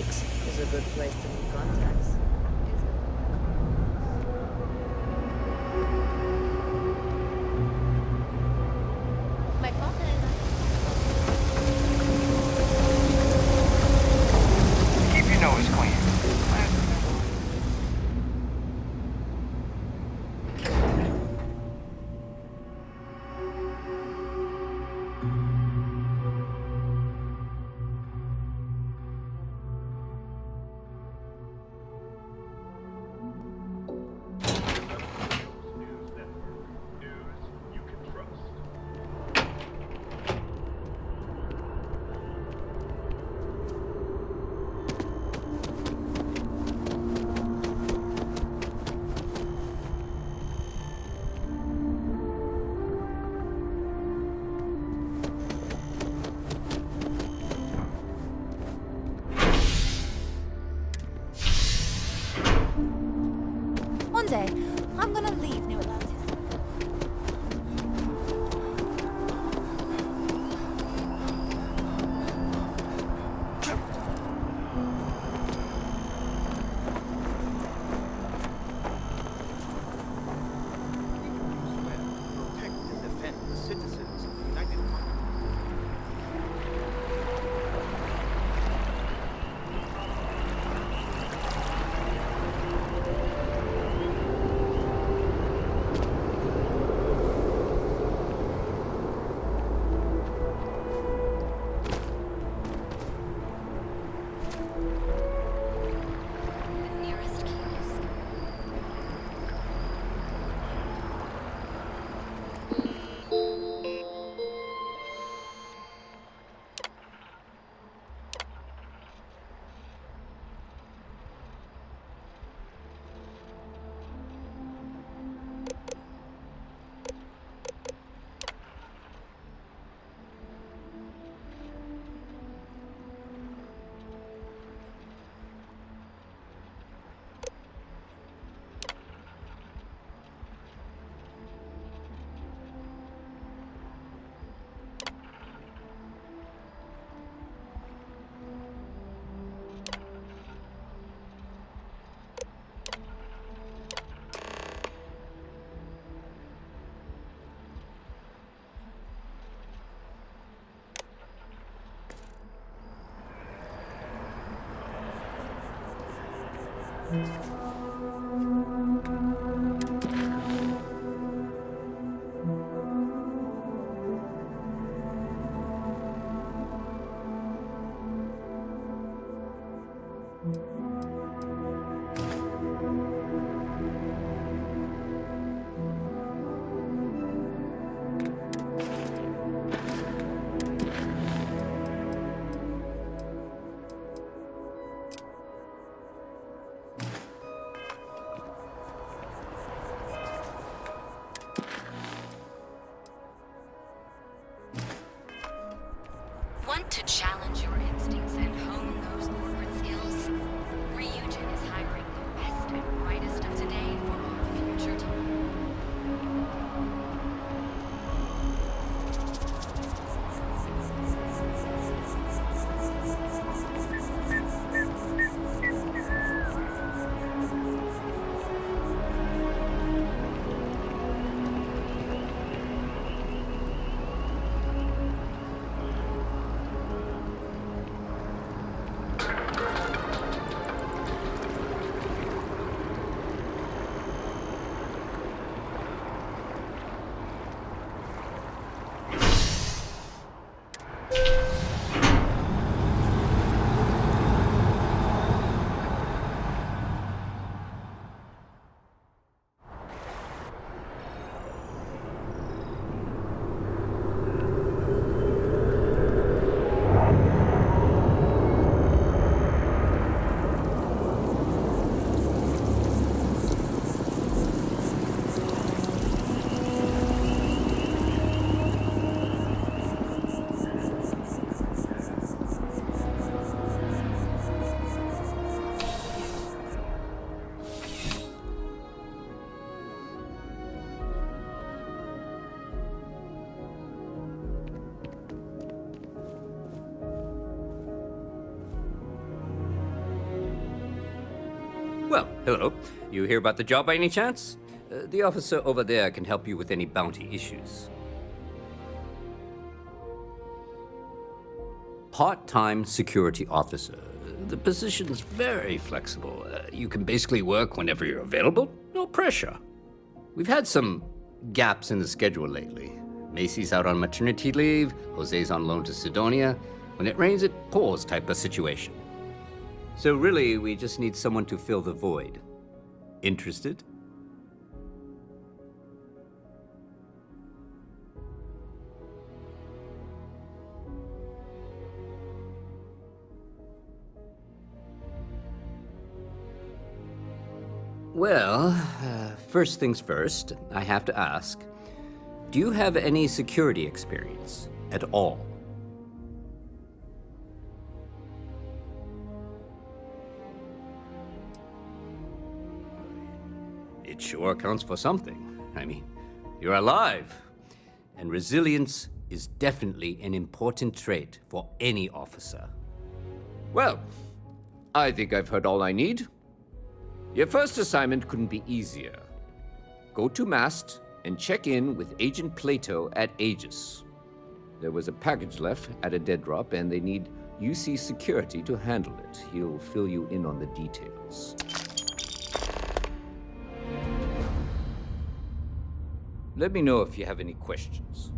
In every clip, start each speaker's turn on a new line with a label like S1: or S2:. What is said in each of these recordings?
S1: weeks is a good place to meet contacts.
S2: My partner
S3: Keep your nose clean.
S2: One day, I'm gonna leave New Atlantis.
S4: Protect and defend the citizens of the United Colonies.
S2: The nearest kiosk.
S5: Want to challenge your instincts and hone those corporate skills? Well, hello. You hear about the job by any chance? The officer over there can help you with any bounty issues. Part-time security officer. The position's very flexible. You can basically work whenever you're available. No pressure. We've had some gaps in the schedule lately. Macy's out on maternity leave. Jose's on loan to Sidonia. When it rains, it pours type of situation. So really, we just need someone to fill the void. Interested? Well, first things first, I have to ask, do you have any security experience at all? It sure counts for something. I mean, you're alive. And resilience is definitely an important trait for any officer. Well, I think I've heard all I need. Your first assignment couldn't be easier. Go to Mast and check in with Agent Plato at Aegis. There was a package left at a dead drop, and they need UC security to handle it. He'll fill you in on the details. Let me know if you have any questions.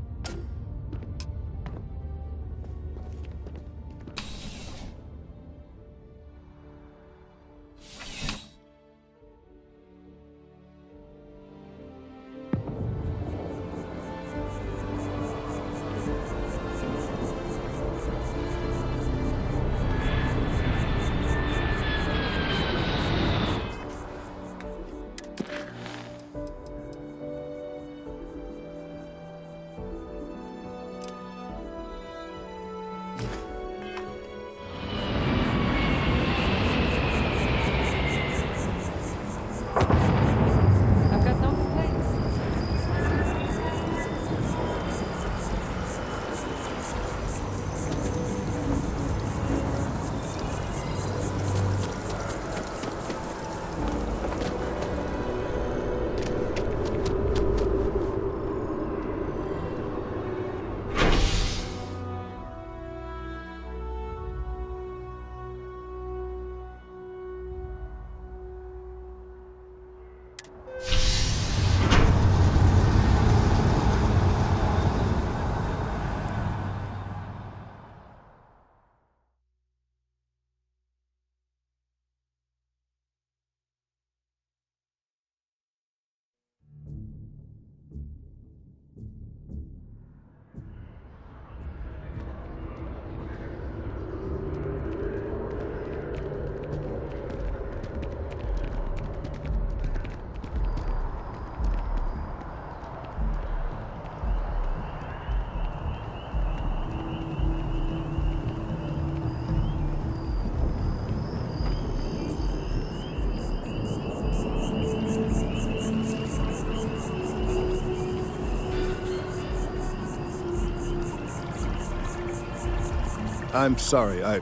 S6: I'm sorry, I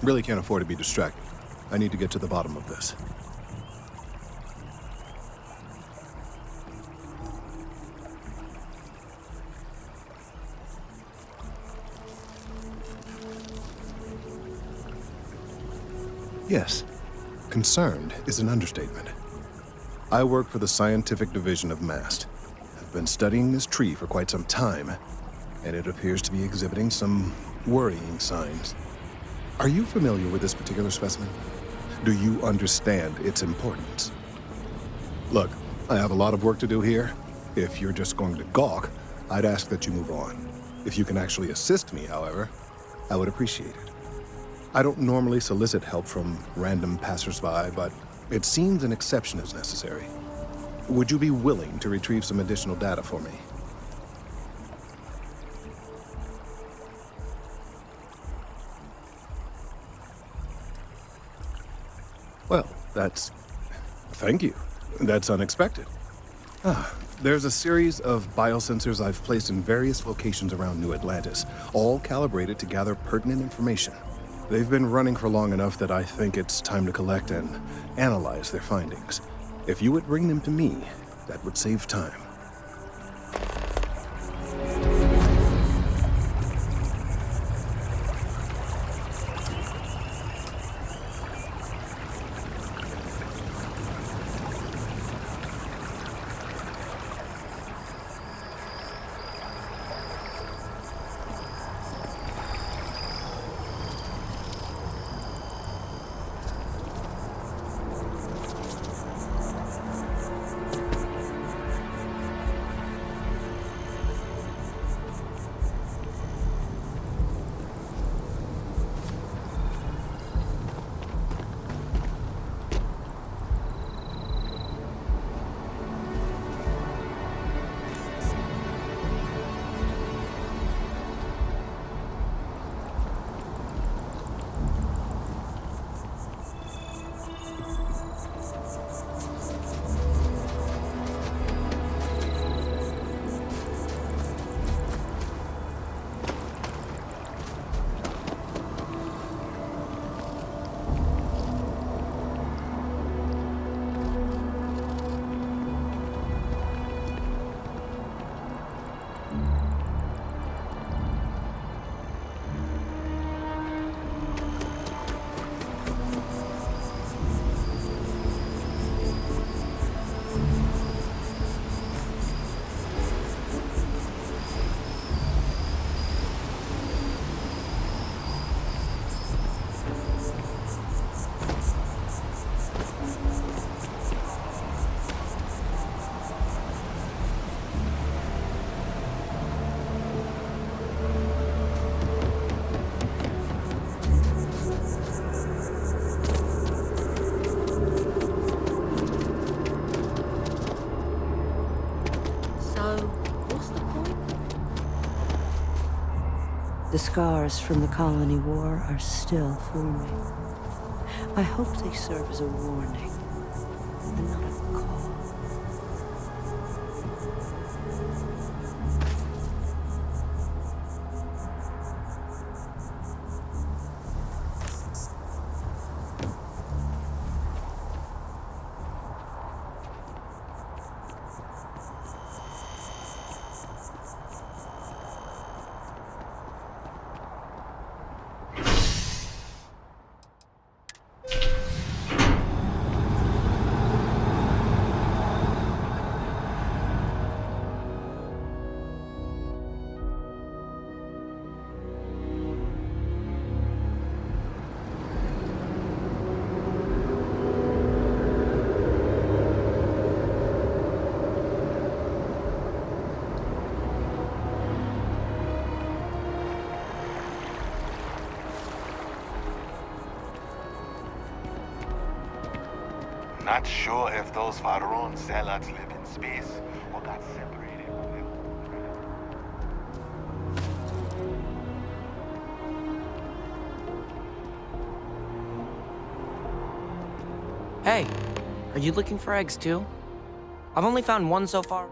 S6: really can't afford to be distracted. I need to get to the bottom of this. Yes, concerned is an understatement. I work for the scientific division of MAST. I've been studying this tree for quite some time, and it appears to be exhibiting some worrying signs. Are you familiar with this particular specimen? Do you understand its importance? Look, I have a lot of work to do here. If you're just going to gawk, I'd ask that you move on. If you can actually assist me, however, I would appreciate it. I don't normally solicit help from random passersby, but it seems an exception is necessary. Would you be willing to retrieve some additional data for me? Well, thank you. That's unexpected. There's a series of biosensors I've placed in various locations around New Atlantis, all calibrated to gather pertinent information. They've been running for long enough that I think it's time to collect and analyze their findings. If you would bring them to me, that would save time.
S7: The scars from the colony war are still forming. I hope they serve as a warning and not a call.
S8: Not sure if those Faron zealots live in space or got separated from them.
S9: Hey, are you looking for eggs too? I've only found one so far.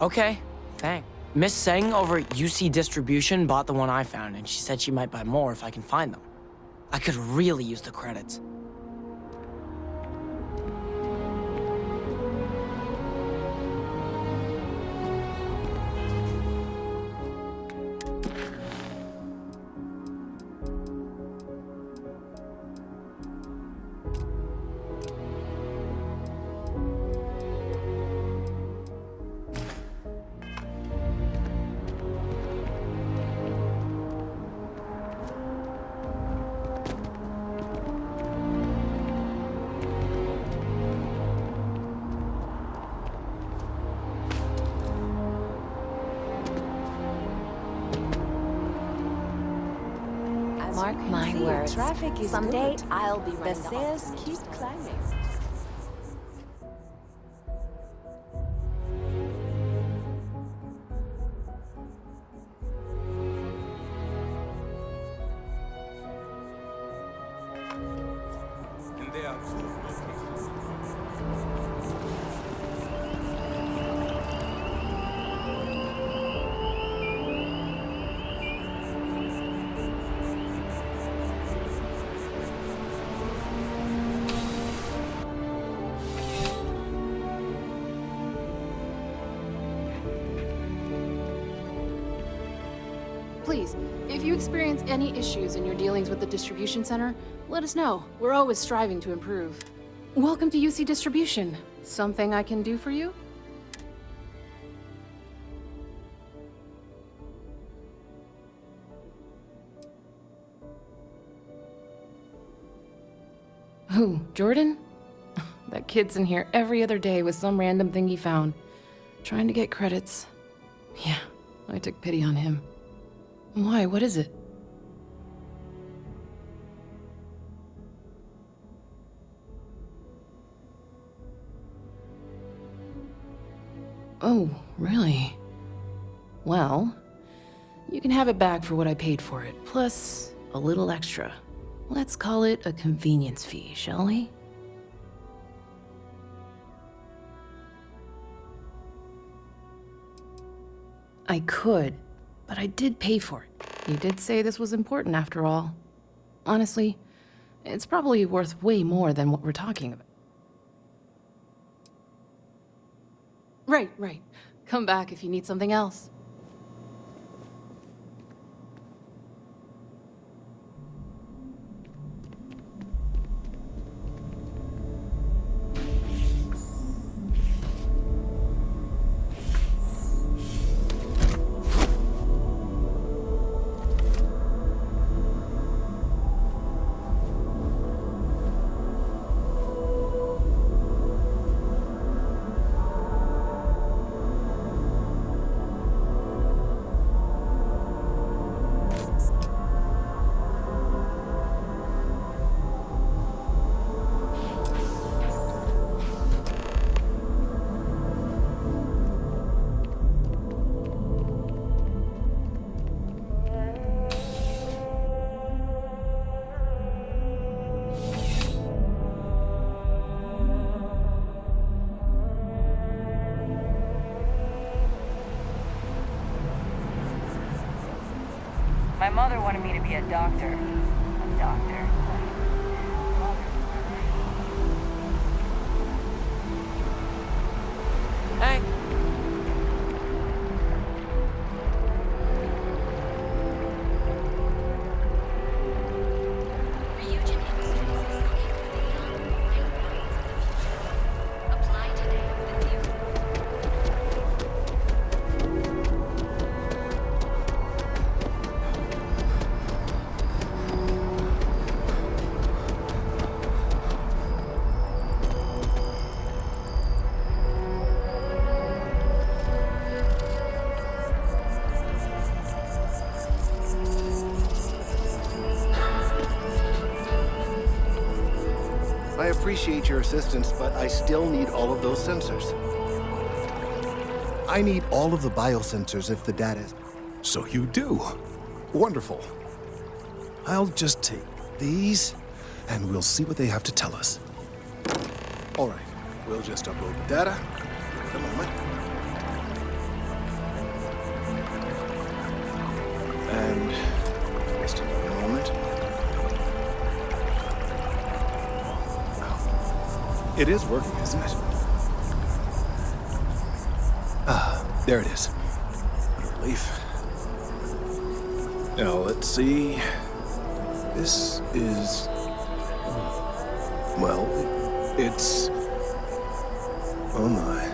S9: Okay, thanks. Miss Seng over at UC Distribution bought the one I found, and she said she might buy more if I can find them. I could really use the credits.
S2: Mark my words.
S10: Traffic is
S2: Someday
S10: good.
S2: I'll be
S10: The
S2: running the
S10: sales
S2: office.
S10: keep climbing.
S4: And there are two locations.
S10: Please, if you experience any issues in your dealings with the distribution center, let us know. We're always striving to improve. Welcome to UC Distribution. Something I can do for you? Who, Jordan? That kid's in here every other day with some random thing he found. Trying to get credits. Yeah, I took pity on him. Why? What is it? Oh, really? Well, you can have it back for what I paid for it, plus a little extra. Let's call it a convenience fee, shall we? I could, but I did pay for it. You did say this was important after all. Honestly, it's probably worth way more than what we're talking about. Right. Come back if you need something else.
S11: My mother wanted me to be a doctor. A doctor.
S9: Hey.
S2: Ryujin Industries is looking for the young, bright minds of the future. Apply today with a new.
S4: I appreciate your assistance, but I still need all of those sensors. I need all of the biosensors if the data is...
S6: So you do. Wonderful. I'll just take these, and we'll see what they have to tell us. All right, we'll just upload the data. Give it a moment. And just another moment. It is working, isn't it? Ah, there it is. What a relief. Now, let's see. This is... Well, it's... Oh my.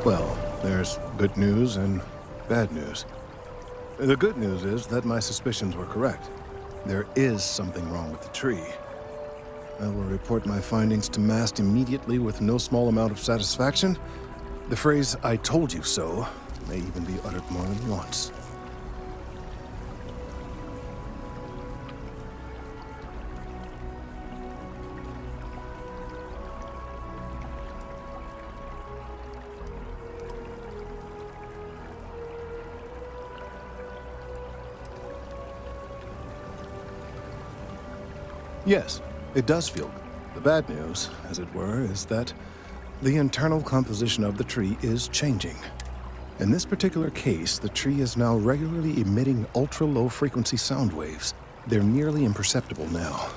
S6: Well, there's good news and bad news. The good news is that my suspicions were correct. There is something wrong with the tree. I will report my findings to MAST immediately with no small amount of satisfaction. The phrase, "I told you so," may even be uttered more than once. Yes, it does feel good. The bad news, as it were, is that the internal composition of the tree is changing. In this particular case, the tree is now regularly emitting ultra-low frequency sound waves. They're nearly imperceptible now,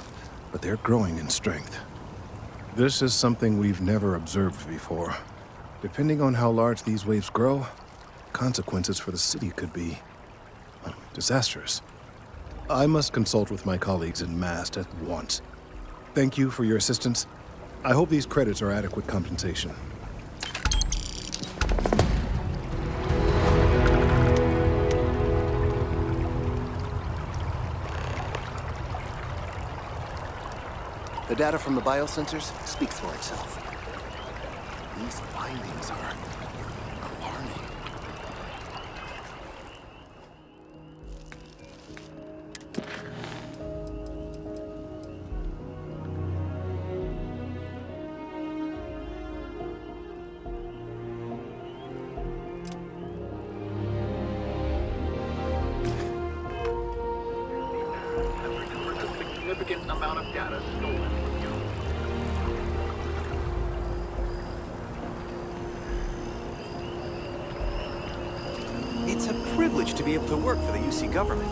S6: but they're growing in strength. This is something we've never observed before. Depending on how large these waves grow, consequences for the city could be disastrous. I must consult with my colleagues in Mast at once. Thank you for your assistance. I hope these credits are adequate compensation.
S4: The data from the biosensors speaks for itself. These findings are alarming.
S8: A significant amount of data stolen.
S4: It's a privilege to be able to work for the UC government.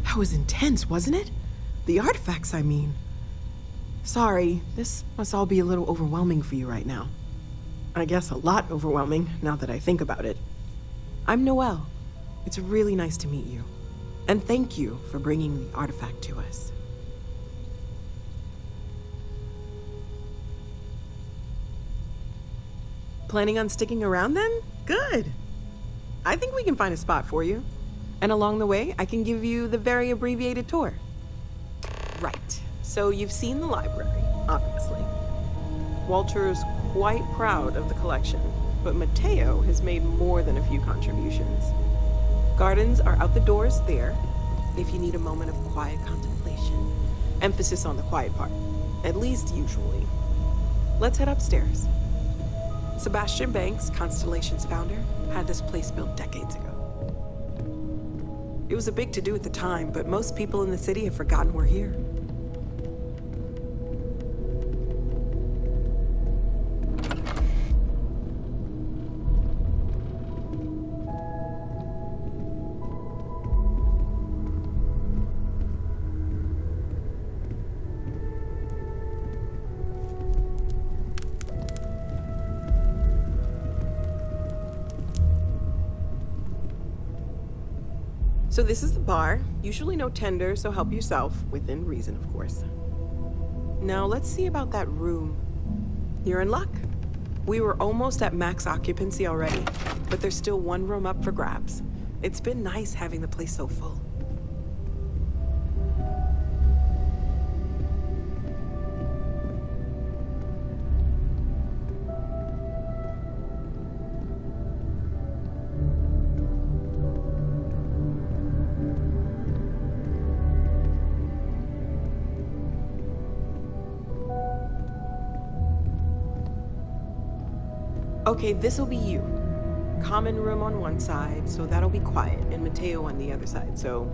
S12: That was intense, wasn't it? The artifacts, I mean. Sorry, this must all be a little overwhelming for you right now. I guess a lot overwhelming, now that I think about it. I'm Noelle. It's really nice to meet you. And thank you for bringing the artifact to us. Planning on sticking around then? Good. I think we can find a spot for you. And along the way, I can give you the very abbreviated tour. Right. So you've seen the library, obviously. Walter's quite proud of the collection, but Mateo has made more than a few contributions. Gardens are out the doors there, if you need a moment of quiet contemplation. Emphasis on the quiet part, at least usually. Let's head upstairs. Sebastian Banks, Constellation's founder, had this place built decades ago. It was a big to-do at the time, but most people in the city have forgotten we're here. So this is the bar. Usually no tender, so help yourself, within reason, of course. Now let's see about that room. You're in luck. We were almost at max occupancy already, but there's still one room up for grabs. It's been nice having the place so full. Okay, this'll be you. Common room on one side, so that'll be quiet, and Mateo on the other side, so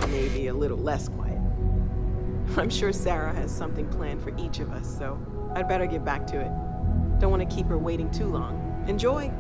S12: maybe a little less quiet. I'm sure Sarah has something planned for each of us, so I'd better get back to it. Don't want to keep her waiting too long. Enjoy!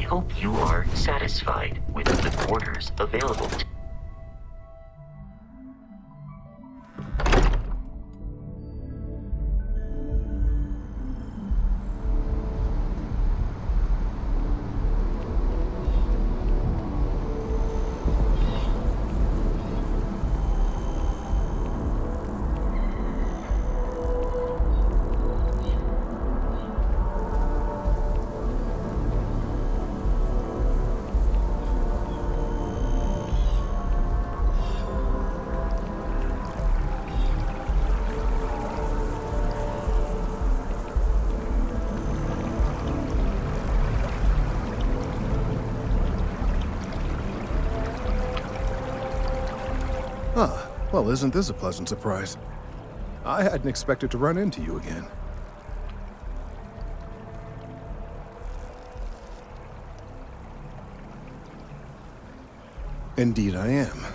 S13: hope you are satisfied with the quarters available.
S6: Ah, well, isn't this a pleasant surprise? I hadn't expected to run into you again. Indeed I am.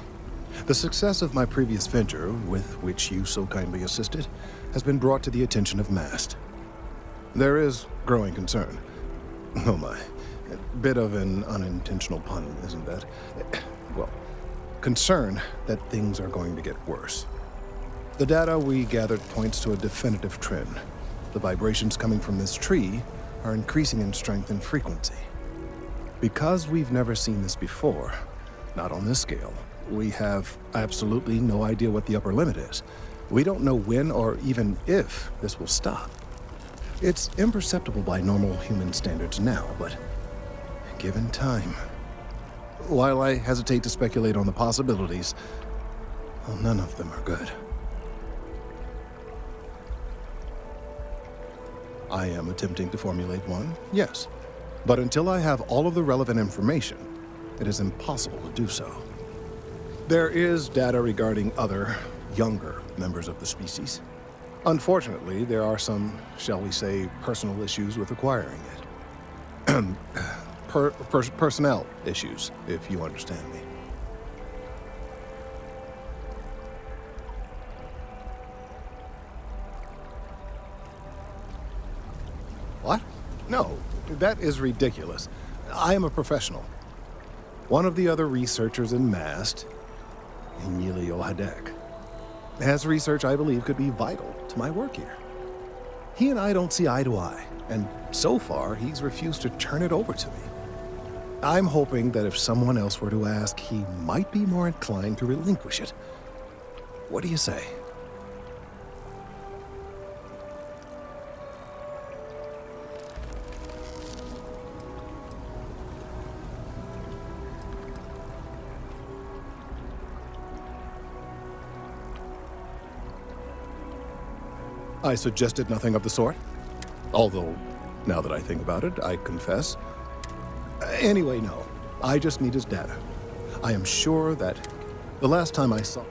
S6: The success of my previous venture, with which you so kindly assisted, has been brought to the attention of MAST. There is growing concern. Oh my, a bit of an unintentional pun, isn't that? Well, concern that things are going to get worse. The data we gathered points to a definitive trend. The vibrations coming from this tree are increasing in strength and frequency. Because we've never seen this before, not on this scale, we have absolutely no idea what the upper limit is. We don't know when or even if this will stop. It's imperceptible by normal human standards now, but given time. While I hesitate to speculate on the possibilities, well, none of them are good. I am attempting to formulate one, yes. But until I have all of the relevant information, it is impossible to do so. There is data regarding other, younger members of the species. Unfortunately, there are some, shall we say, personal issues with acquiring it. Personnel issues, if you understand me. What? No, that is ridiculous. I am a professional. One of the other researchers in MAST, Emilio Hadek, has research I believe could be vital to my work here. He and I don't see eye to eye, and so far he's refused to turn it over to me. I'm hoping that if someone else were to ask, he might be more inclined to relinquish it. What do you say? I suggested nothing of the sort. Although, now that I think about it, I confess. Anyway, no. I just need his data. I am sure that the last time I saw...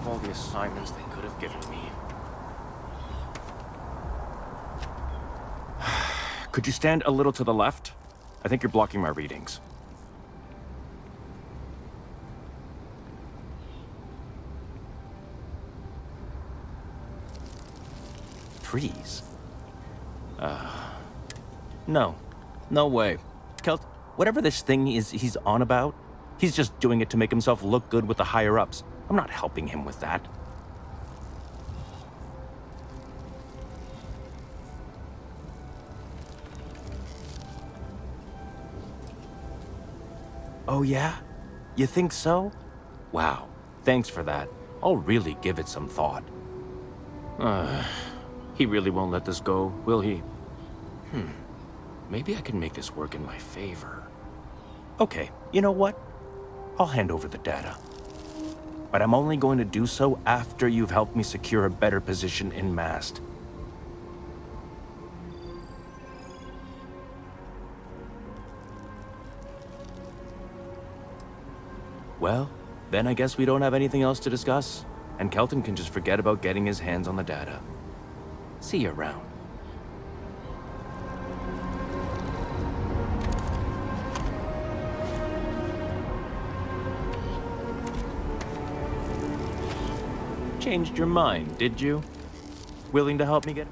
S14: All the assignments they could have given me. Could you stand a little to the left? I think you're blocking my readings. Trees? No. No way. Kelt, whatever this thing is he's on about, he's just doing it to make himself look good with the higher-ups. I'm not helping him with that. Oh yeah? You think so? Wow, thanks for that. I'll really give it some thought. He really won't let this go, will he? Maybe I can make this work in my favor. Okay, you know what? I'll hand over the data. But I'm only going to do so after you've helped me secure a better position in MAST. Well, then I guess we don't have anything else to discuss, and Kelton can just forget about getting his hands on the data. See you around. Changed your mind, did you? Willing to help me get...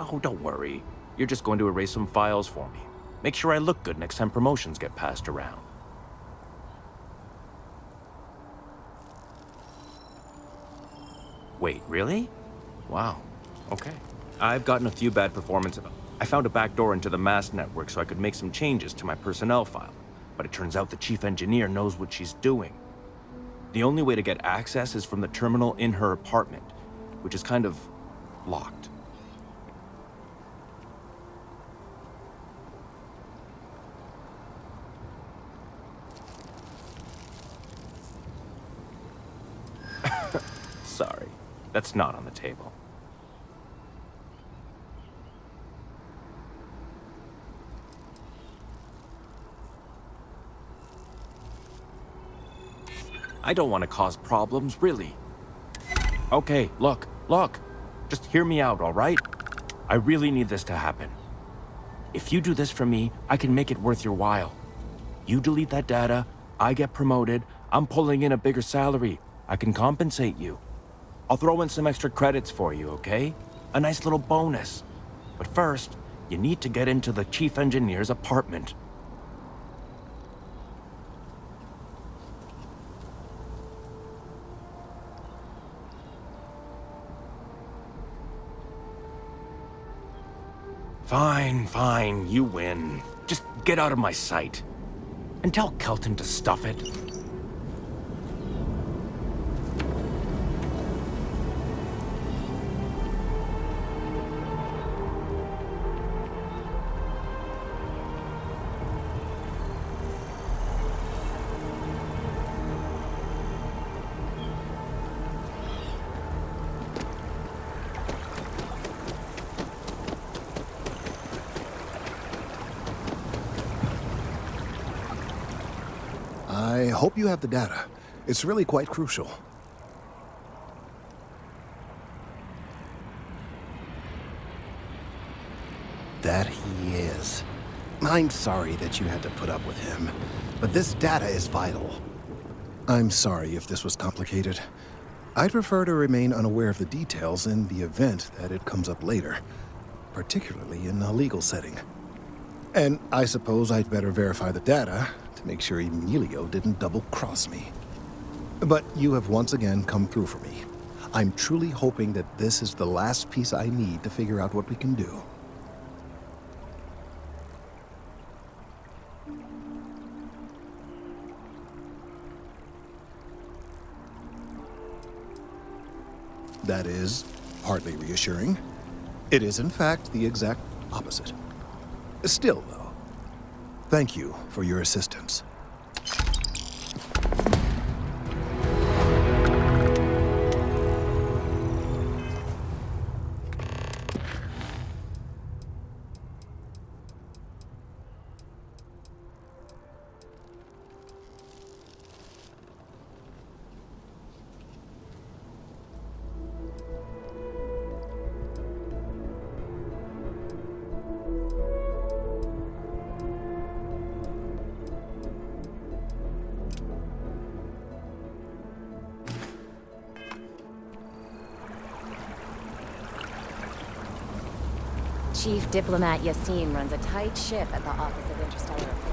S14: Oh, don't worry. You're just going to erase some files for me. Make sure I look good next time promotions get passed around. Wait, really? Wow. Okay. I've gotten a few bad performances. I found a backdoor into the MAST network so I could make some changes to my personnel file. But it turns out the chief engineer knows what she's doing. The only way to get access is from the terminal in her apartment, which is kind of locked. Sorry, that's not on the table. I don't want to cause problems, really. Okay, look. Just hear me out, all right? I really need this to happen. If you do this for me, I can make it worth your while. You delete that data, I get promoted, I'm pulling in a bigger salary. I can compensate you. I'll throw in some extra credits for you, okay? A nice little bonus. But first, you need to get into the chief engineer's apartment. Fine, you win. Just get out of my sight. And tell Kelton to stuff it.
S6: I hope you have the data. It's really quite crucial. That he is. I'm sorry that you had to put up with him, but this data is vital. I'm sorry if this was complicated. I'd prefer to remain unaware of the details in the event that it comes up later, particularly in a legal setting. And I suppose I'd better verify the data to make sure Emilio didn't double-cross me. But you have once again come through for me. I'm truly hoping that this is the last piece I need to figure out what we can do. That is partly reassuring. It is, in fact, the exact opposite. Still, though, thank you for your assistance.
S1: Chief Diplomat Yassine runs a tight ship at the Office of Interstellar Affairs.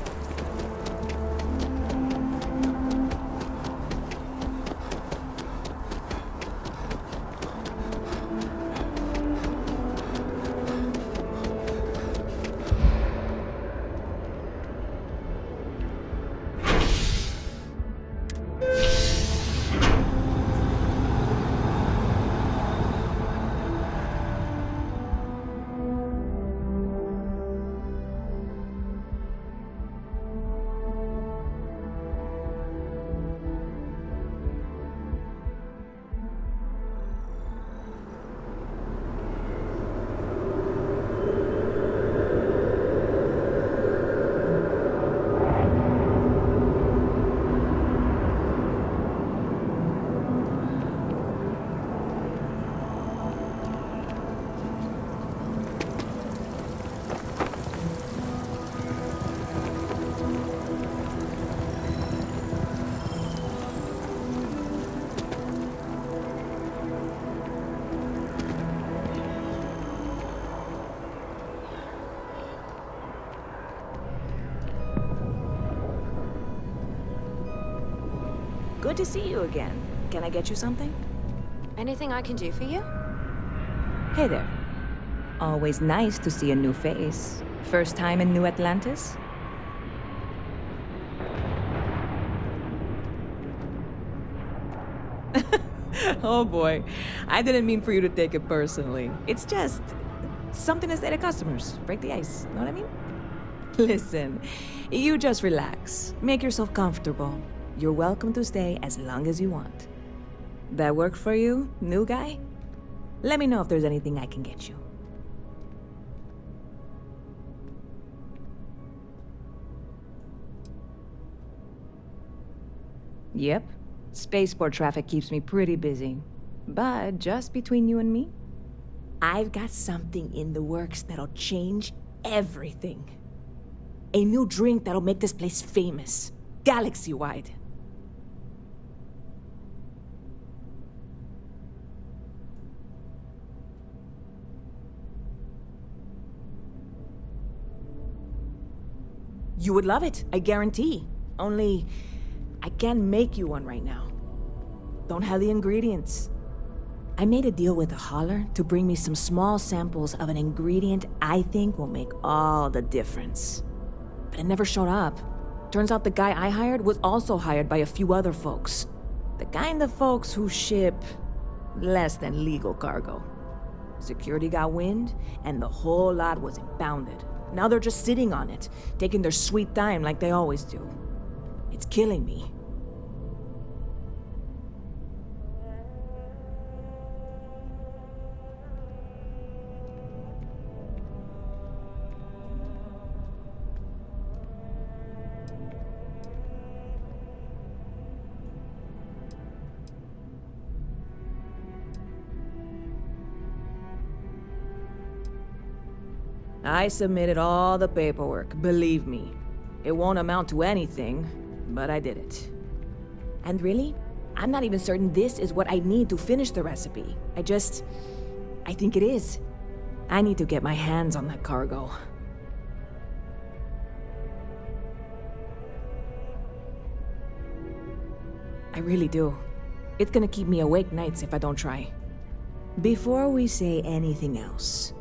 S15: Good to see you again. Can I get you something?
S1: Anything I can do for you?
S15: Hey there. Always nice to see a new face. First time in New Atlantis? Oh boy, I didn't mean for you to take it personally. It's just something to say to customers. Break the ice, know what I mean? Listen, you just relax. Make yourself comfortable. You're welcome to stay as long as you want. That work for you, new guy? Let me know if there's anything I can get you. Yep. Spaceport traffic keeps me pretty busy. But just between you and me, I've got something in the works that'll change everything. A new drink that'll make this place famous, galaxy-wide. You would love it, I guarantee. Only, I can't make you one right now. Don't have the ingredients. I made a deal with a hauler to bring me some small samples of an ingredient I think will make all the difference. But it never showed up. Turns out the guy I hired was also hired by a few other folks. The kind of folks who ship less than legal cargo. Security got wind, and the whole lot was impounded. Now they're just sitting on it, taking their sweet time like they always do. It's killing me. I submitted all the paperwork, believe me. It won't amount to anything, but I did it. And really, I'm not even certain this is what I need to finish the recipe. I think it is. I need to get my hands on that cargo. I really do. It's gonna keep me awake nights if I don't try. Before we say anything else,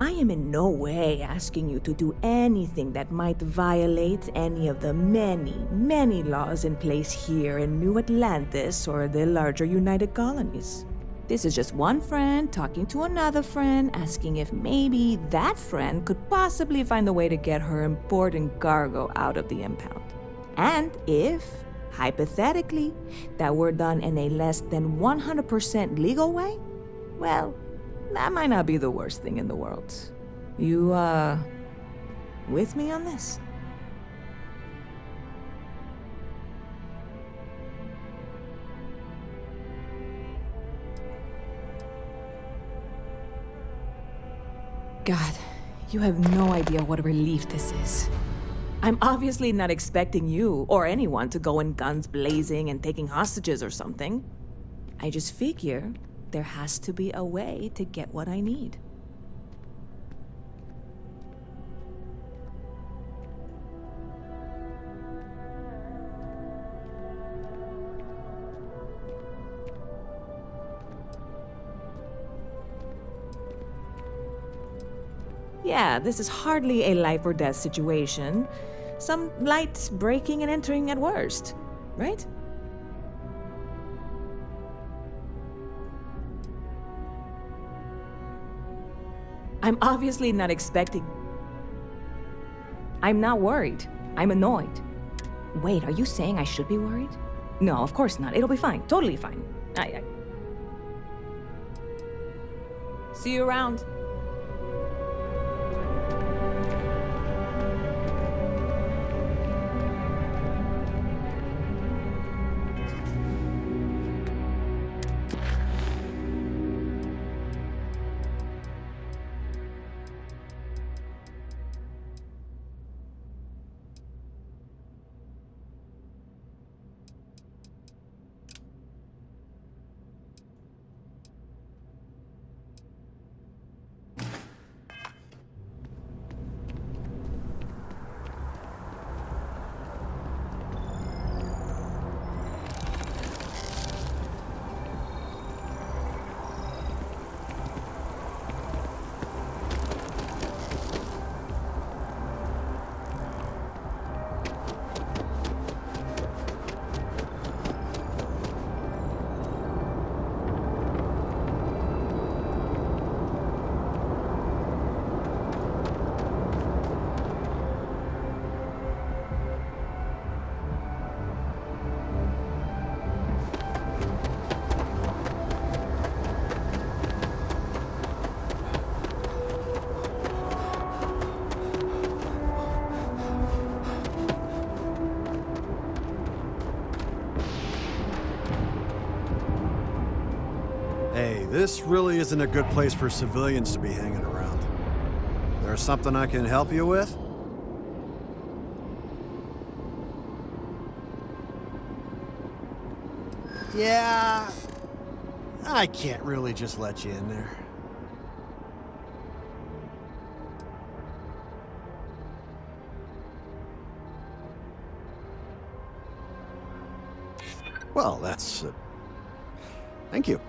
S15: I am in no way asking you to do anything that might violate any of the many, many laws in place here in New Atlantis or the larger United Colonies. This is just one friend talking to another friend, asking if maybe that friend could possibly find a way to get her important cargo out of the impound. And if, hypothetically, that were done in a less than 100% legal way, well, that might not be the worst thing in the world. You, with me on this? God, you have no idea what a relief this is. I'm obviously not expecting you or anyone to go in guns blazing and taking hostages or something. I just figure there has to be a way to get what I need. Yeah, this is hardly a life or death situation. Some light breaking and entering at worst, right? I'm obviously not expecting... I'm not worried. I'm annoyed. Wait, are you saying I should be worried? No, of course not. It'll be fine. Totally fine. See you around.
S16: Hey, this really isn't a good place for civilians to be hanging around. There's something I can help you with? Yeah, I can't really just let you in there. Well, that's... thank you.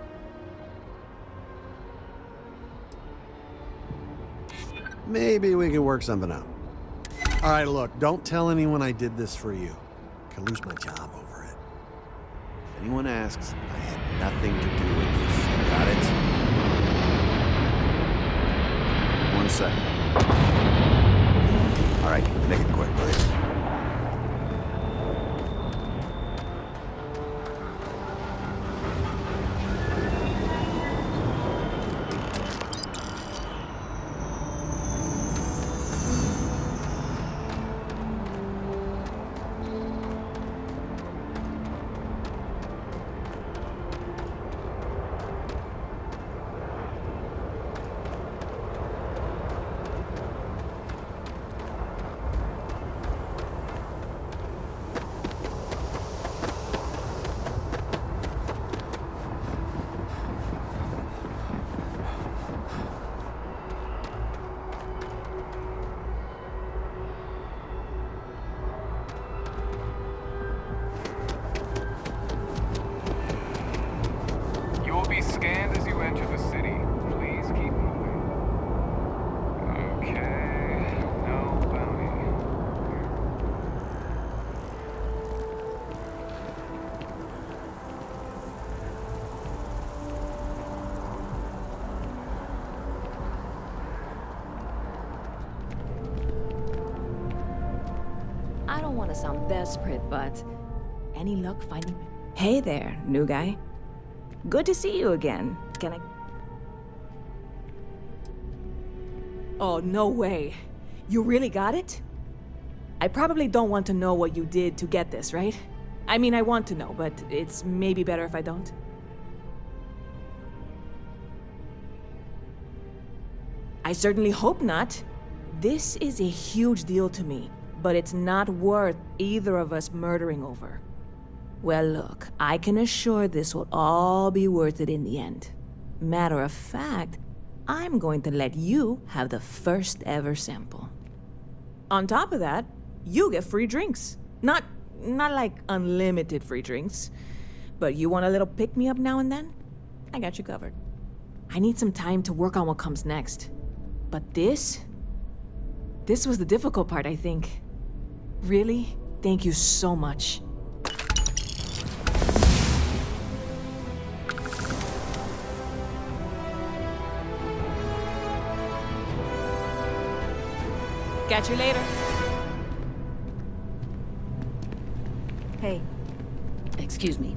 S16: Maybe we can work something out. All right, look, don't tell anyone I did this for you. I could lose my job over it. If anyone asks, I had nothing to do with this. Got it? 1 second. All right, make it quick, please.
S3: Scanned as you enter the city. Please keep moving. Okay, no bounty.
S1: I don't want to sound desperate, but any luck finding me?
S15: Hey there, new guy. Good to see you again. Can I... Oh, no way. You really got it? I probably don't want to know what you did to get this, right? I mean, I want to know, but it's maybe better if I don't. I certainly hope not. This is a huge deal to me, but it's not worth either of us murdering over. Well, look, I can assure this will all be worth it in the end. Matter of fact, I'm going to let you have the first ever sample. On top of that, you get free drinks. Not like unlimited free drinks, but you want a little pick-me-up now and then? I got you covered. I need some time to work on what comes next. But this was the difficult part, I think. Really, thank you so much. Catch you later.
S1: Hey. Excuse me.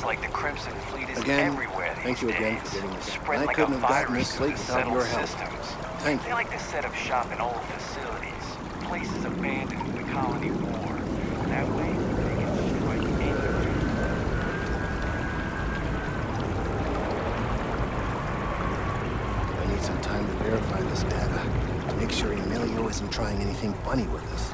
S3: Seems like the Crimson Fleet is
S4: Again,
S3: everywhere these
S4: thank you again
S3: days.
S4: for getting me.
S3: Spread
S4: I
S3: like
S4: couldn't
S3: a
S4: have gotten
S3: virus
S4: this
S3: through
S4: late
S3: the
S4: without
S3: settled
S4: your help.
S3: systems.
S4: Thank
S3: They
S4: you.
S3: like to set up shop in old facilities, places abandoned in the colony war. That way, they can strike anywhere.
S4: I need some time to verify this data. To make sure Emilio isn't trying anything funny with us.